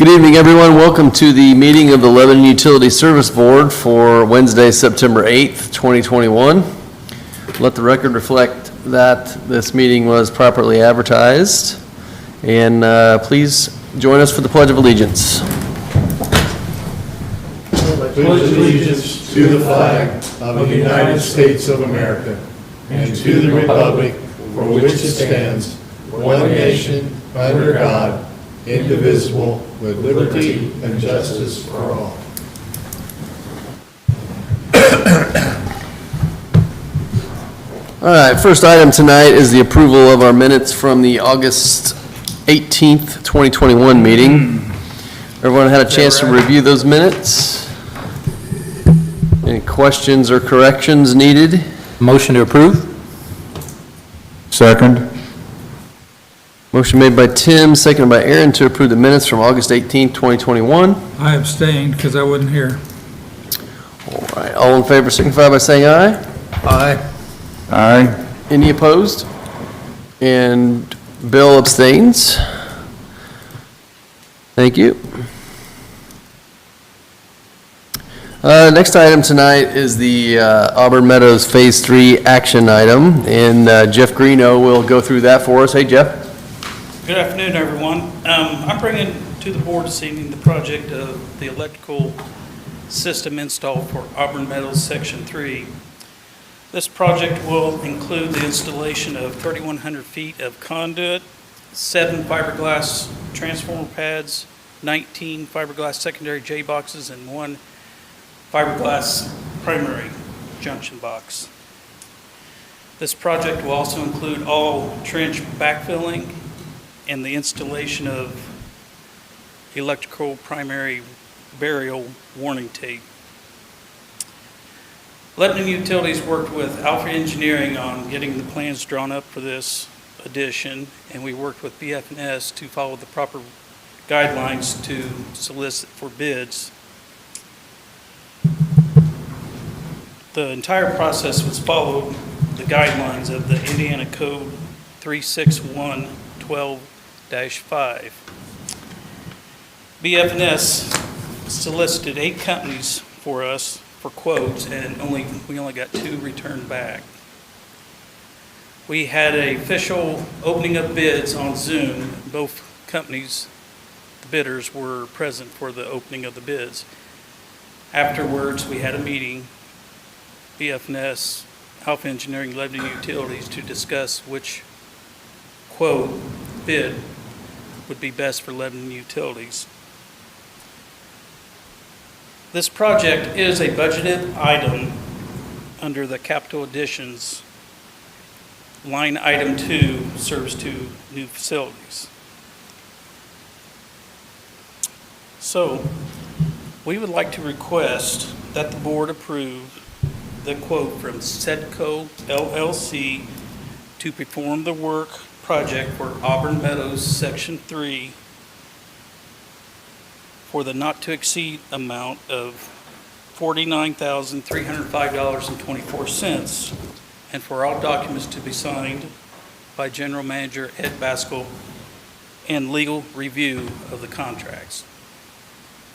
Good evening, everyone. Welcome to the meeting of the Lebanon Utility Service Board for Wednesday, September 8th, 2021. Let the record reflect that this meeting was properly advertised. And please join us for the Pledge of Allegiance. I pledge allegiance to the flag of the United States of America and to the republic for which it stands, one nation, under God, indivisible, with liberty and justice for all. All right, first item tonight is the approval of our minutes from the August 18th, 2021 meeting. Everyone had a chance to review those minutes? Any questions or corrections needed? Motion to approve? Second. Motion made by Tim, seconded by Aaron to approve the minutes from August 18th, 2021. I abstained because I wasn't here. All right, all in favor signify by saying aye. Aye. Aye. Any opposed? And Bill abstains. Thank you. Next item tonight is the Auburn Meadows Phase 3 action item, and Jeff Greeno will go through that for us. Hey, Jeff. Good afternoon, everyone. I'm bringing to the board this evening the project of the electrical system install for Auburn Meadows Section 3. This project will include the installation of 3,100 feet of conduit, 7 fiberglass transformer pads, 19 fiberglass secondary J boxes, and 1 fiberglass primary junction box. This project will also include all trench backfilling and the installation of electrical primary burial warning tape. Lebanon Utilities worked with Alpha Engineering on getting the plans drawn up for this addition, and we worked with BF&S to follow the proper guidelines to solicit for bids. The entire process was followed the guidelines of the Indiana Code 36112-5. BF&S solicited 8 companies for us for quotes, and we only got 2 returned back. We had an official opening of bids on Zoom. Both companies, the bidders, were present for the opening of the bids. Afterwards, we had a meeting, BF&S, Alpha Engineering, Lebanon Utilities, to discuss which quote bid would be best for Lebanon Utilities. This project is a budgeted item under the capital additions. Line item 2 serves 2 new facilities. So, we would like to request that the board approve the quote from Sedco LLC to perform the work project for Auburn Meadows Section 3 for the not-to-exceed amount of $49,305.24, and for all documents to be signed by General Manager Ed Baskell and legal review of the contracts.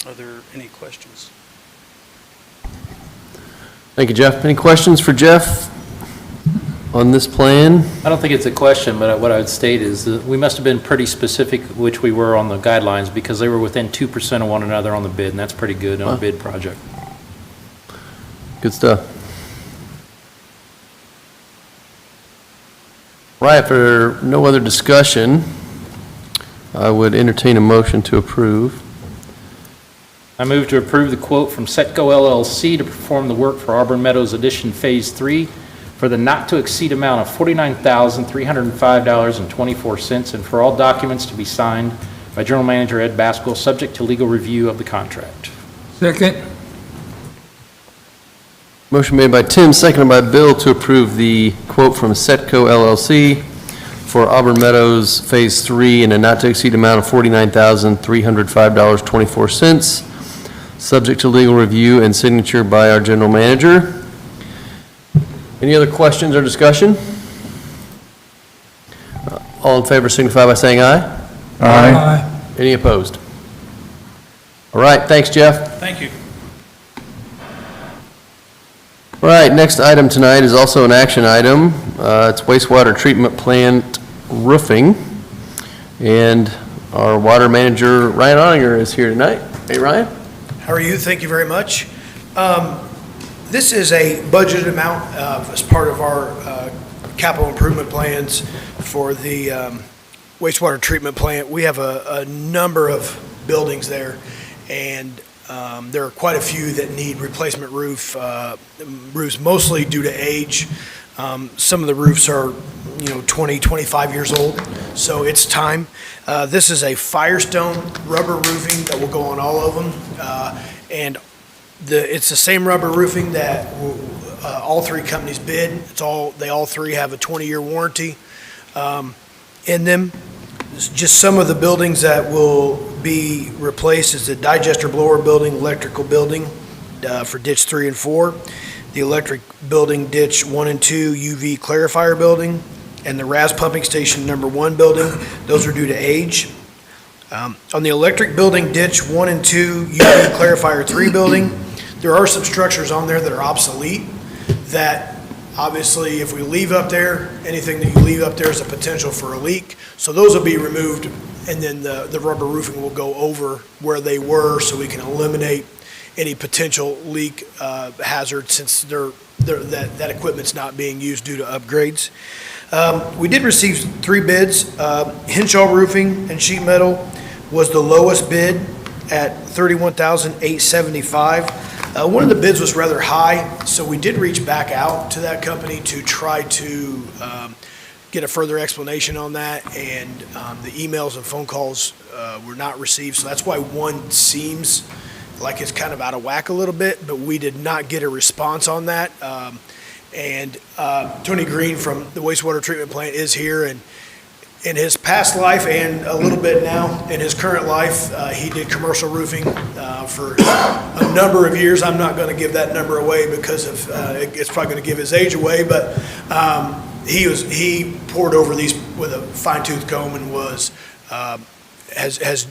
Are there any questions? Thank you, Jeff. Any questions for Jeff on this plan? I don't think it's a question, but what I would state is that we must have been pretty specific, which we were on the guidelines, because they were within 2% of one another on the bid, and that's pretty good on a bid project. Good stuff. Right, for no other discussion, I would entertain a motion to approve. I move to approve the quote from Setco LLC to perform the work for Auburn Meadows Addition Phase 3 for the not-to-exceed amount of $49,305.24, and for all documents to be signed by General Manager Ed Baskell, subject to legal review of the contract. Second. Motion made by Tim, seconded by Bill to approve the quote from Setco LLC for Auburn Meadows Phase 3 in a not-to-exceed amount of $49,305.24, subject to legal review and signature by our general manager. Any other questions or discussion? All in favor signify by saying aye. Aye. Any opposed? All right, thanks, Jeff. Thank you. All right, next item tonight is also an action item. It's wastewater treatment plant roofing. And our water manager, Ryan Oninger, is here tonight. Hey, Ryan. How are you? Thank you very much. This is a budgeted amount as part of our capital improvement plans for the wastewater treatment plant. We have a number of buildings there, and there are quite a few that need replacement roofs, mostly due to age. Some of the roofs are 20, 25 years old, so it's time. This is a Firestone rubber roofing that will go on all of them, and it's the same rubber roofing that all three companies bid. They all three have a 20-year warranty in them. Just some of the buildings that will be replaced is the digester blower building, electrical building for ditch 3 and 4, the electric building ditch 1 and 2, UV clarifier building, and the RAS pumping station number 1 building. Those are due to age. On the electric building ditch 1 and 2, UV clarifier 3 building, there are some structures on there that are obsolete that obviously if we leave up there, anything that you leave up there is a potential for a leak. So those will be removed, and then the rubber roofing will go over where they were so we can eliminate any potential leak hazard since that equipment's not being used due to upgrades. We did receive 3 bids. Henshaw Roofing and Sheet Metal was the lowest bid at $31,875. One of the bids was rather high, so we did reach back out to that company to try to get a further explanation on that, and the emails and phone calls were not received, so that's why one seems like it's kind of out of whack a little bit, but we did not get a response on that. And Tony Green from the wastewater treatment plant is here, and in his past life and a little bit now in his current life, he did commercial roofing for a number of years. I'm not going to give that number away because of it's probably going to give his age away, but he poured over these with a fine-tooth comb and has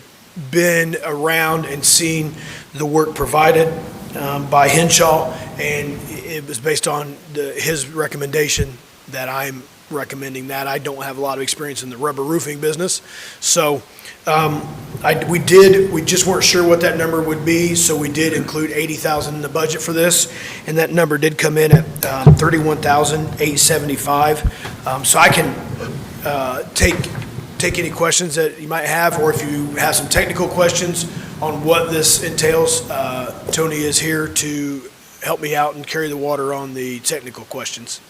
been around and seen the work provided by Henshaw, and it was based on his recommendation that I'm recommending that. I don't have a lot of experience in the rubber roofing business, so we just weren't sure what that number would be, so we did include $80,000 in the budget for this, and that number did come in at $31,875. So I can take any questions that you might have, or if you have some technical questions on what this entails, Tony is here to help me out and carry the water on the technical questions.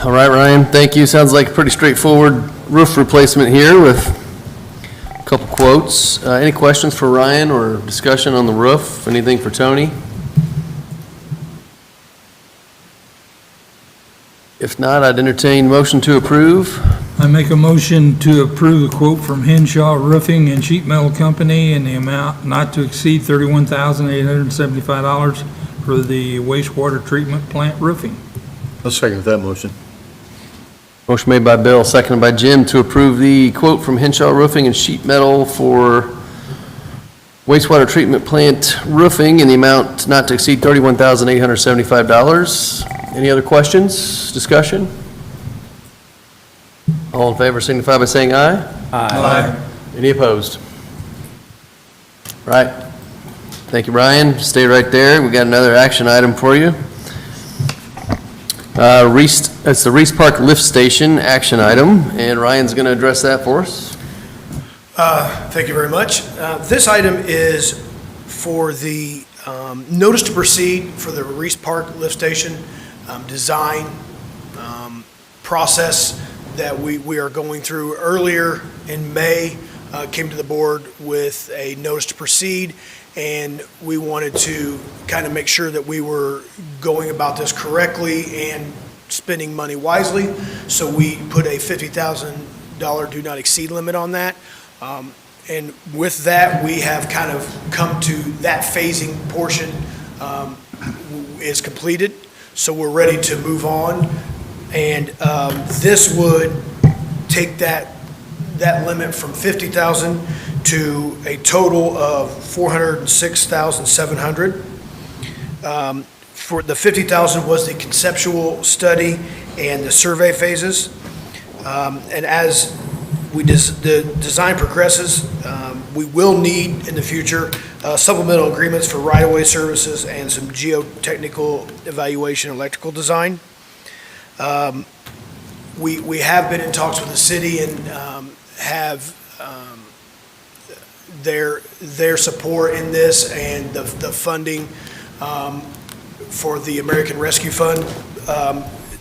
All right, Ryan, thank you. Sounds like a pretty straightforward roof replacement here with a couple quotes. Any questions for Ryan or discussion on the roof? Anything for Tony? If not, I'd entertain motion to approve. I make a motion to approve the quote from Henshaw Roofing and Sheet Metal Company in the amount not to exceed $31,875 for the wastewater treatment plant roofing. I'll second that motion. Motion made by Bill, seconded by Jim to approve the quote from Henshaw Roofing and Sheet Metal for wastewater treatment plant roofing in the amount not to exceed $31,875. Any other questions, discussion? All in favor signify by saying aye. Aye. Any opposed? Right. Thank you, Ryan. Stay right there. We got another action item for you. It's the Reese Park Lift Station action item, and Ryan's going to address that for us. Thank you very much. This item is for the notice to proceed for the Reese Park Lift Station design process that we are going through. Earlier in May, came to the board with a notice to proceed, and we wanted to kind of make sure that we were going about this correctly and spending money wisely. So we put a $50,000 do not exceed limit on that. And with that, we have kind of come to that phasing portion is completed. So we're ready to move on. And this would take that that limit from 50,000 to a total of 406,700. For the 50,000 was the conceptual study and the survey phases. And as the design progresses, we will need in the future supplemental agreements for right-of-way services and some geotechnical evaluation, electrical design. We have been in talks with the city and have their support in this and the funding for the American Rescue Fund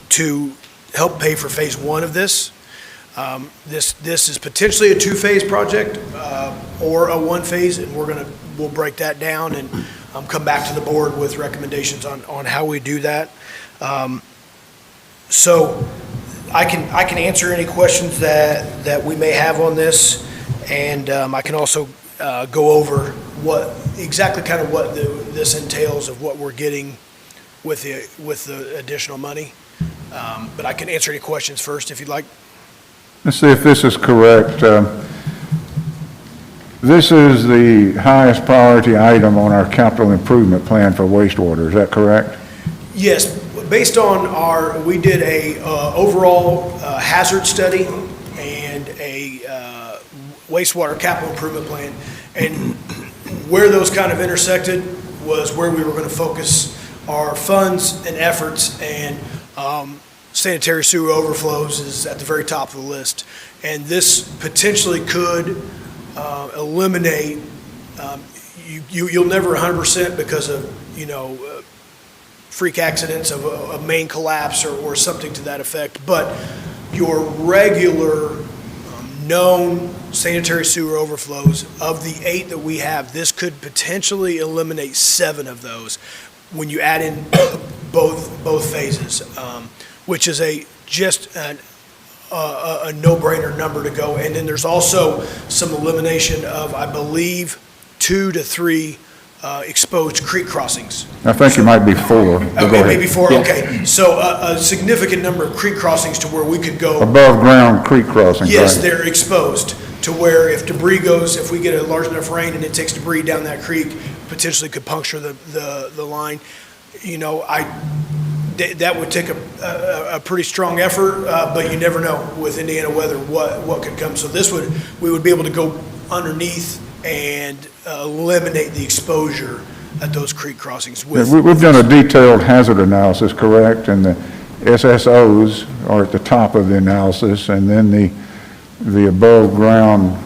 to help pay for phase one of this. This is potentially a two-phase project or a one-phase, and we'll break that down and come back to the board with recommendations on how we do that. So I can answer any questions that we may have on this, and I can also go over what this entails of what we're getting with the additional money. But I can answer any questions first if you'd like. Let's see if this is correct. This is the highest priority item on our capital improvement plan for wastewater, is that correct? Yes, based on we did a overall hazard study and a wastewater capital improvement plan, and where those kind of intersected was where we were going to focus our funds and efforts, and sanitary sewer overflows is at the very top of the list. And this potentially could eliminate, you'll never 100% because of, freak accidents of a main collapse or something to that effect, but your regular known sanitary sewer overflows, of the 8 that we have, this could potentially eliminate 7 of those when you add in both phases, which is just a no-brainer number to go. And then there's also some elimination of, I believe, 2 to 3 exposed creek crossings. I think it might be 4. but go Okay, ahead. maybe 4, okay. So a significant number of creek crossings to where we could go. Above ground creek crossings, Yes, right? they're exposed to where if debris goes, if we get a large enough rain and it takes debris down that creek, potentially could puncture the line. That would take a pretty strong effort, but you never know with Indiana weather what could come. So we would be able to go underneath and eliminate the exposure at those creek crossings. We've done a detailed hazard analysis, correct? And the SSOs are at the top of the analysis, and then the above ground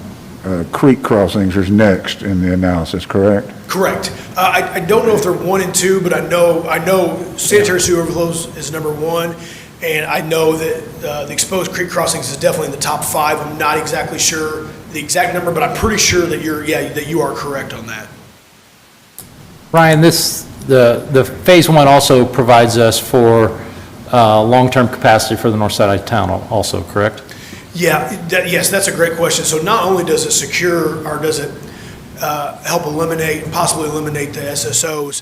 creek crossings is next in the analysis, correct? Correct. I don't know if they're 1 and 2, but I know sanitary sewer overflows is number 1, and I know that the exposed creek crossings is definitely in the top 5. I'm not exactly sure the exact number, but I'm pretty sure that you are correct on that. Ryan, the phase one also provides us for long-term capacity for the north side of town also, correct? Yeah, yes, that's a great question. So not only does it secure, or does it help possibly eliminate the SSOs,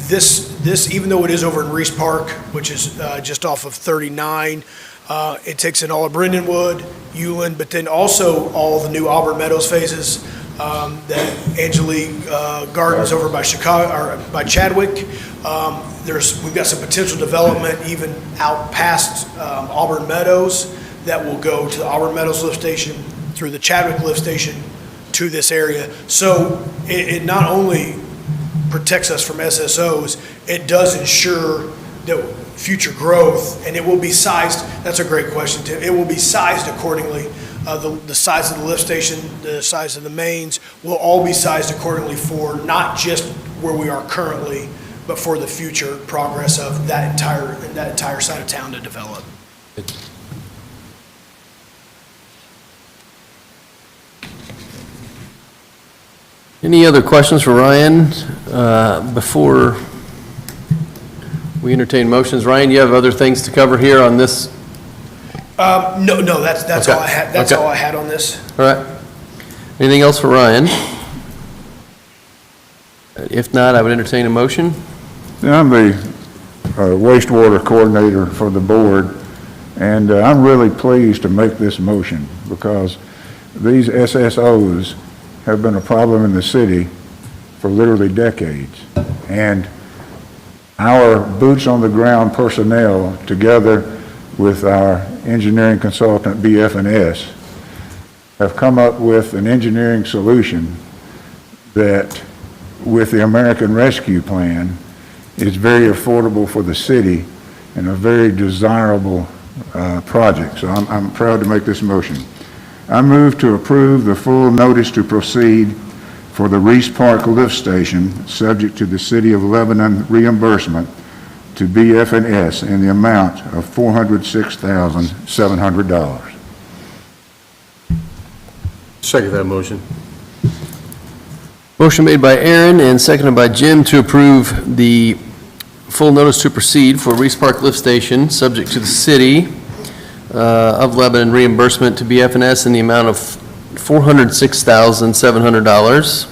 this, even though it is over in Reese Park, which is just off of 39, it takes in all of Brendanwood, Euland, but then also all the new Auburn Meadows phases, that Angelique Gardens over by Chicago, or by Chadwick. We've got some potential development even out past Auburn Meadows that will go to the Auburn Meadows lift station, through the Chadwick lift station to this area. So it not only protects us from SSOs, it does ensure that future growth, and it will be sized, that's a great question, Tim. It will be sized accordingly. The size of the lift station, the size of the mains will all be sized accordingly for not just where we are currently, but for the future progress of that entire side of town to develop. Any other questions for Ryan before we entertain motions? Ryan, you have other things to cover here on this? No, that's Okay. all I had. That's Okay. all I had on this. All right. Anything else for Ryan? If not, I would entertain a motion. I'm the wastewater coordinator for the board, And I'm really pleased to make this motion because these SSOs have been a problem in the city for literally decades. And our boots-on-the-ground personnel, together with our engineering consultant, BF&S, have come up with an engineering solution that, with the American Rescue Plan, is very affordable for the city and a very desirable project. So I'm proud to make this motion. I move to approve the full notice to proceed for the Reese Park Lift Station, subject to the City of Lebanon reimbursement to BF&S in the amount of $406,700. Second that motion. Motion made by Aaron and seconded by Jim to approve the full notice to proceed for Reese Park Lift Station, subject to the City of Lebanon reimbursement to BF&S in the amount of $406,700.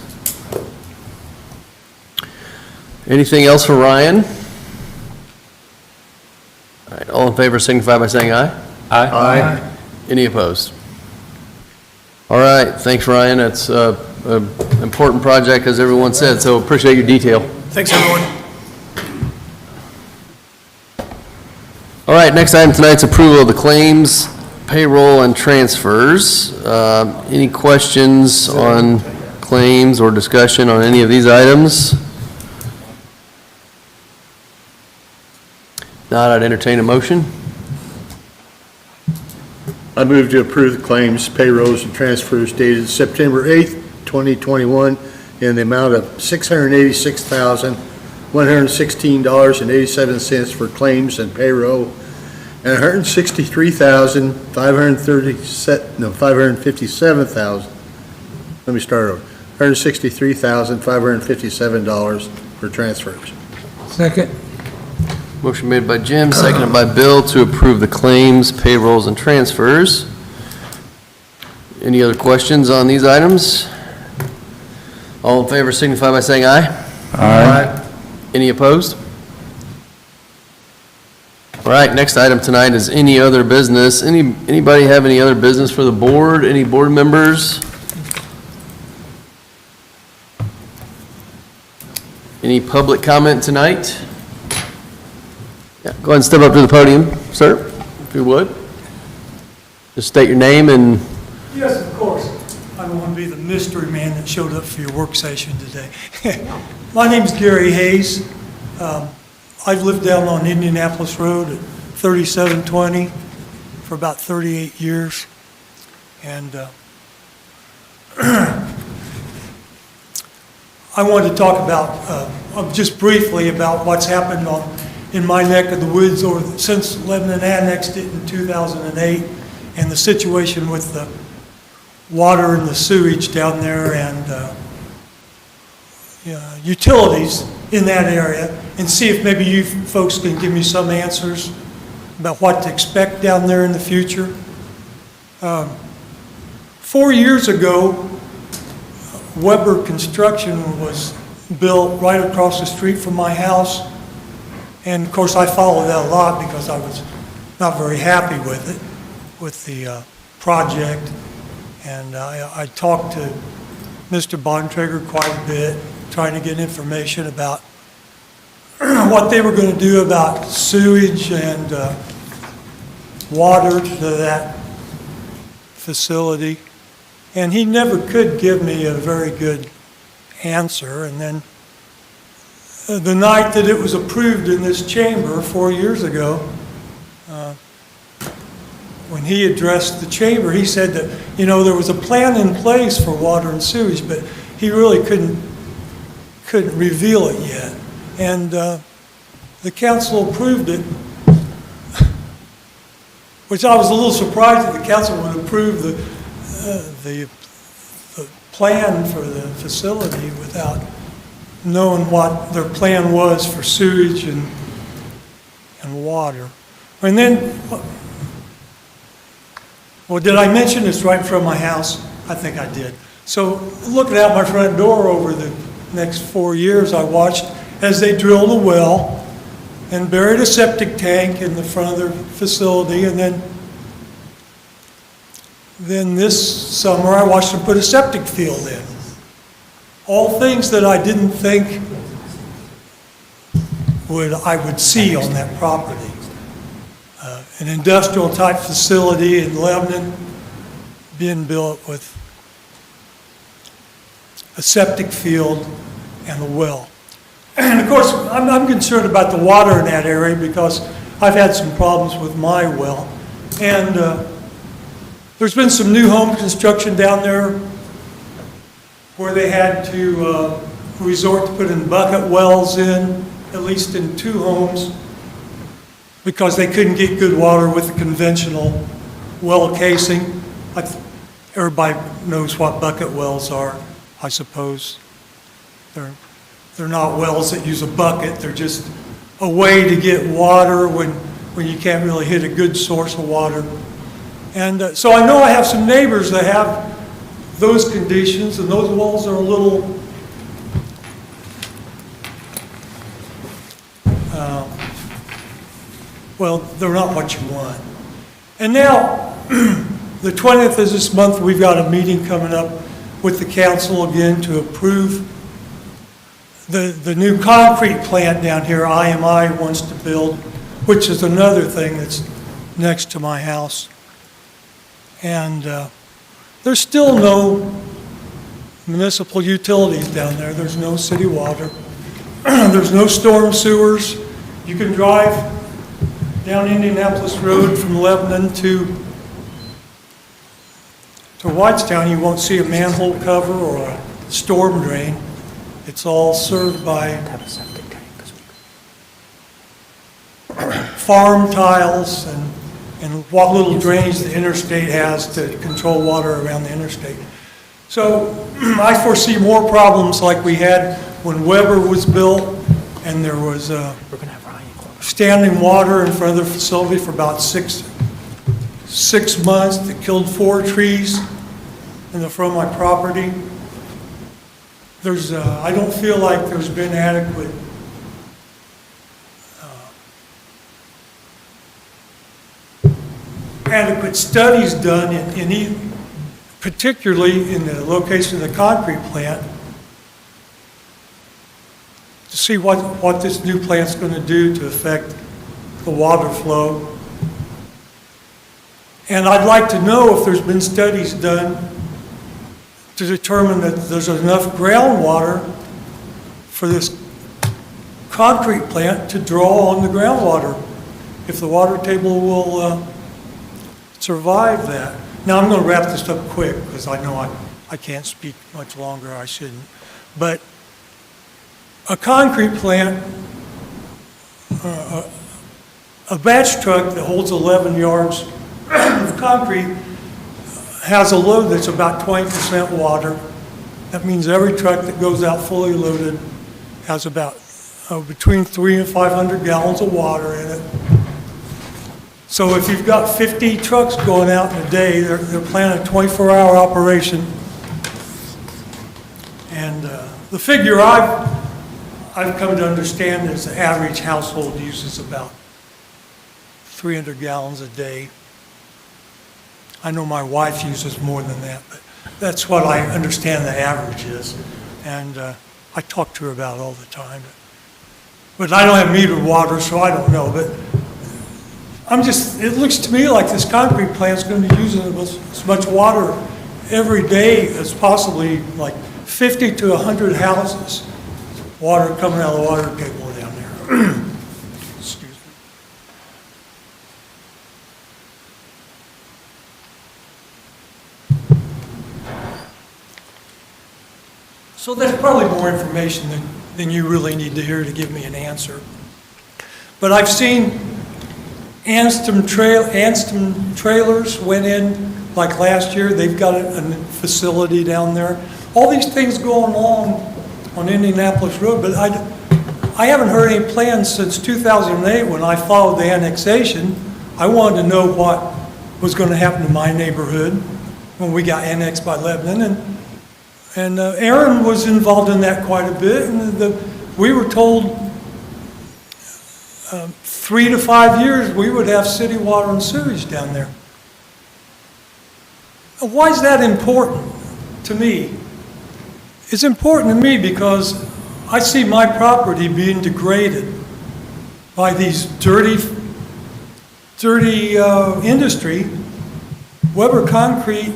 Anything else for Ryan? All right, all in favor signify by saying aye. Aye. Any opposed? All right, thanks, Ryan. It's an important project, as everyone said, so appreciate your detail. Thanks, everyone. All right, next item tonight's approval of the claims, payroll, and transfers. Any questions on claims or discussion on any of these items? Not, I'd entertain a motion. I move to approve the claims, payrolls, and transfers dated September 8th, 2021, in the amount of $686,116.87 for claims and payroll, and $557,000. Let me start over. $163,557 for transfers. Second. Motion made by Jim, seconded by Bill to approve the claims, payrolls, and transfers. Any other questions on these items? All in favor signify by saying aye. Aye. Any opposed? All right, next item tonight is any other business. Anybody have any other business for the board? Any board members? Any public comment tonight? Yeah, go ahead and step up to the podium, sir, if you would. Just state your name and... Yes, of course. I don't want to be the mystery man that showed up for your work session today. My name's Gary Hayes. I've lived down on Indianapolis Road at 3720 for about 38 years. And I wanted to talk about, just briefly, about what's happened in my neck of the woods since Lebanon annexed it in 2008, and the situation with the water and the sewage down there and utilities in that area, and see if maybe you folks can give me some answers about what to expect down there in the future. 4 years ago, Weber Construction was built right across the street from my house. And of course, I followed that a lot because I was not very happy with it, with the project. And I talked to Mr. Bontrager quite a bit, trying to get information about what they were going to do about sewage and water to that facility. And he never could give me a very good answer. And then the night that it was approved in this chamber 4 years ago, when he addressed the chamber, he said that, there was a plan in place for water and sewage, but he really couldn't reveal it yet. And the council approved it, which I was a little surprised that the council would approve the plan for the facility without knowing what their plan was for sewage and water. And then, well, did I mention it's right in front of my house? I think I did. So looking out my front door over the next 4 years, I watched as they drilled a well and buried a septic tank in the front of their facility, and then this summer I watched them put a septic field in. All things that I didn't think I would see on that property. An industrial type facility in Lebanon being built with a septic field and a well. And of course, I'm concerned about the water in that area because I've had some problems with my well. And there's been some new home construction down there where they had to resort to putting bucket wells in, at least in 2 homes, because they couldn't get good water with the conventional well casing. Everybody knows what bucket wells are, I suppose. They're not wells that use a bucket. They're just a way to get water when you can't really hit a good source of water. And so I know I have some neighbors that have those conditions, and those wells are a little well, they're not what you want. And now, the 20th of this month, we've got a meeting coming up with the council again to approve the new concrete plant down here IMI wants to build, which is another thing that's next to my house. And there's still no municipal utilities down there. There's no city water. There's no storm sewers. You can drive down Indianapolis Road from Lebanon to Whitestown. You won't see a manhole cover or a storm drain. It's all served by farm tiles and what little drainage the interstate has to control water around the interstate. So I foresee more problems like we had when Weber was built, and there was standing water in front of the facility for about six months that killed 4 trees in the front of my property. I don't feel like there's been adequate studies done particularly in the location of the concrete plant, to see what this new plant's going to do to affect the water flow. And I'd like to know if there's been studies done to determine that there's enough groundwater for this concrete plant to draw on the groundwater, if the water table will survive that. Now, I'm going to wrap this up quick because I know I can't speak much longer. I shouldn't. But a concrete plant, a batch truck that holds 11 yards of concrete has a load that's about 20% water. That means every truck that goes out fully loaded has about between 300 and 500 gallons of water in it. So if you've got 50 trucks going out in a day, they're planning a 24-hour operation. And the figure I've come to understand is the average household uses about 300 gallons a day. I know my wife uses more than that, but that's what I understand the average is. And I talk to her about it all the time. But I don't have metered water, so I don't know. But it looks to me like this concrete plant's going to be using as much water every day as possibly like 50 to 100 houses. Water coming out of the water table down there. Excuse me. So that's probably more information than you really need to hear to give me an answer. But I've seen Anston trailers went in like last year. They've got a facility down there. All these things going on Indianapolis Road, but I haven't heard any plans since 2008 when I followed the annexation. I wanted to know what was going to happen to my neighborhood when we got annexed by Lebanon. And Aaron was involved in that quite a bit. And we were told 3 to 5 years, we would have city water and sewage down there. Why is that important to me? It's important to me because I see my property being degraded by these dirty industry. Weber Concrete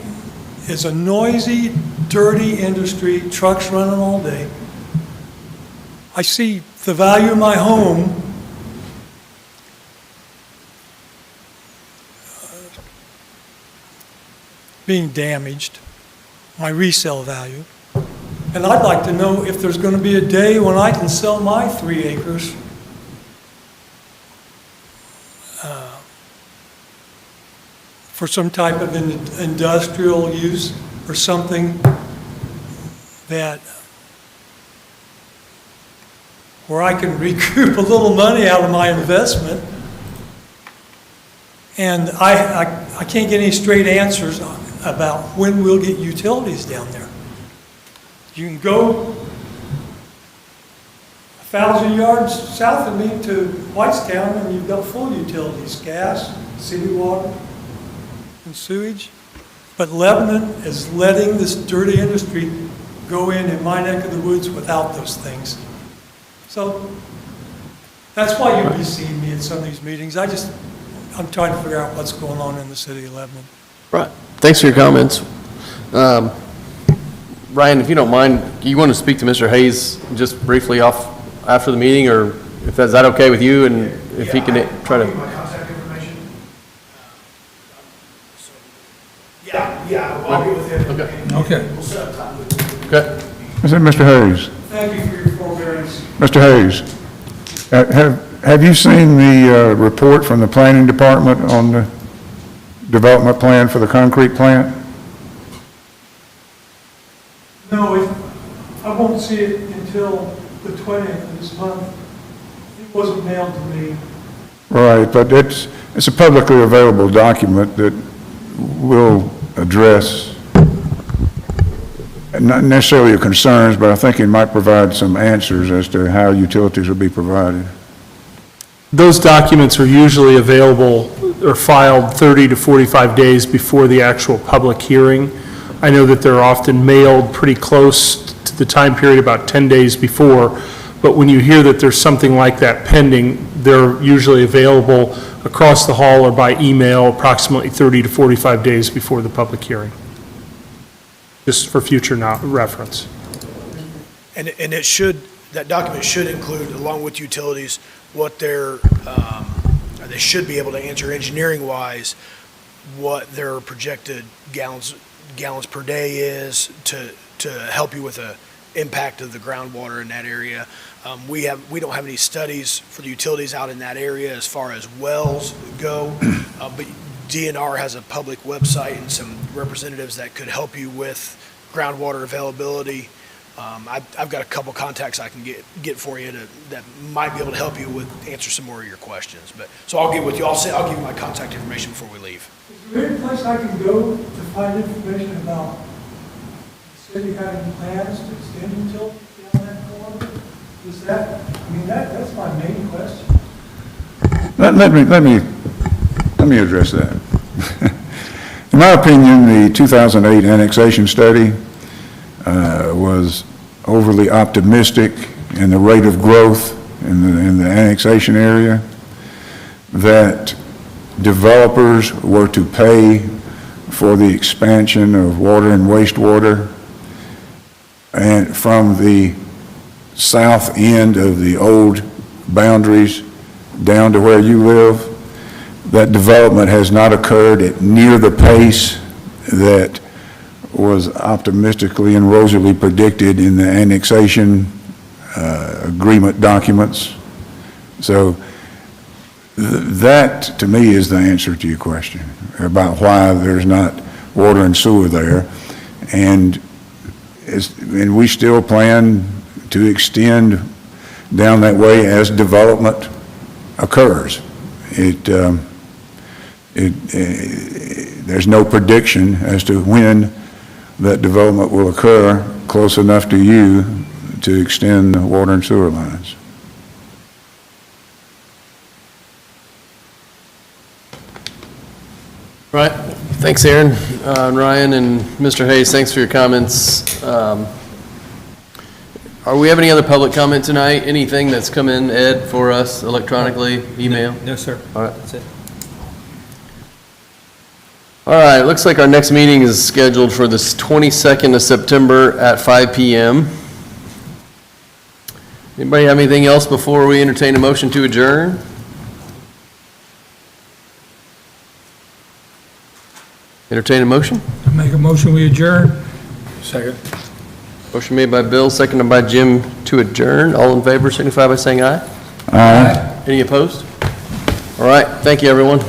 is a noisy, dirty industry, trucks running all day. I see the value of my home being damaged, my resale value. And I'd like to know if there's going to be a day when I can sell my 3 acres for some type of industrial use or something that where I can recoup a little money out of my investment. And I can't get any straight answers about when we'll get utilities down there. You can go 1,000 yards south of me to Whitestown and you've got full utilities, gas, city water, and sewage. But Lebanon is letting this dirty industry go in my neck of the woods without those things. So that's why you'll be seeing me at some of these meetings. I'm trying to figure out what's going on in the city of Lebanon. Right. Thanks for your comments. Ryan, if you don't mind, you want to speak to Mr. Hayes just briefly off after the meeting, or is that okay with you? And if he can try I'll give you to. my contact information. Yeah, I'll get with him. Okay. We'll set up time with him. Okay. Is it Mr. Hayes? Thank you for your forbearance. Mr. Hayes, have you seen the report from the planning department on the development plan for the concrete plant? No, I won't see it until the 20th of this month. It wasn't mailed to me. Right, but it's a publicly available document that will address not necessarily your concerns, but I think it might provide some answers as to how utilities will be provided. Those documents are usually available or filed 30 to 45 days before the actual public hearing. I know that they're often mailed pretty close to the time period, about 10 days before, but when you hear that there's something like that pending, they're usually available across the hall or by email approximately 30 to 45 days before the public hearing, just for future reference. And that document should include, along with utilities, what they should be able to answer engineering-wise, what their projected gallons per day is to help you with the impact of the groundwater in that area. We don't have any studies for the utilities out in that area as far as wells go, but DNR has a public website and some representatives that could help you with groundwater availability. I've got a couple contacts I can get for you that might be able to help you answer some more of your questions. So I'll get with you. I'll give you my contact information before we leave. Is there any place I can go to find information about the city having plans to extend utilities down that corridor? That's my main question. Let me address that. In my opinion, the 2008 annexation study was overly optimistic in the rate of growth in the annexation area, that developers were to pay for the expansion of water and wastewater and from the south end of the old boundaries down to where you live. That development has not occurred at near the pace that was optimistically and rosily predicted in the annexation agreement documents. So that, to me, is the answer to your question about why there's not water and sewer there. And we still plan to extend down that way as development occurs. There's no prediction as to when that development will occur close enough to you to extend the water and sewer lines. Right, thanks, Aaron, Ryan, and Mr. Hayes, thanks for your comments. Are we have any other public comment tonight? Anything that's come in, Ed, for us electronically, email? No, sir. All right. That's it. All right, looks like our next meeting is scheduled for the 22nd of September at 5 PM. Anybody have anything else before we entertain a motion to adjourn? Entertain a motion? Make a motion, we adjourn. Second. Motion made by Bill, seconded by Jim to adjourn. All in favor signify by saying aye. Aye. Any opposed? All right, thank you, everyone.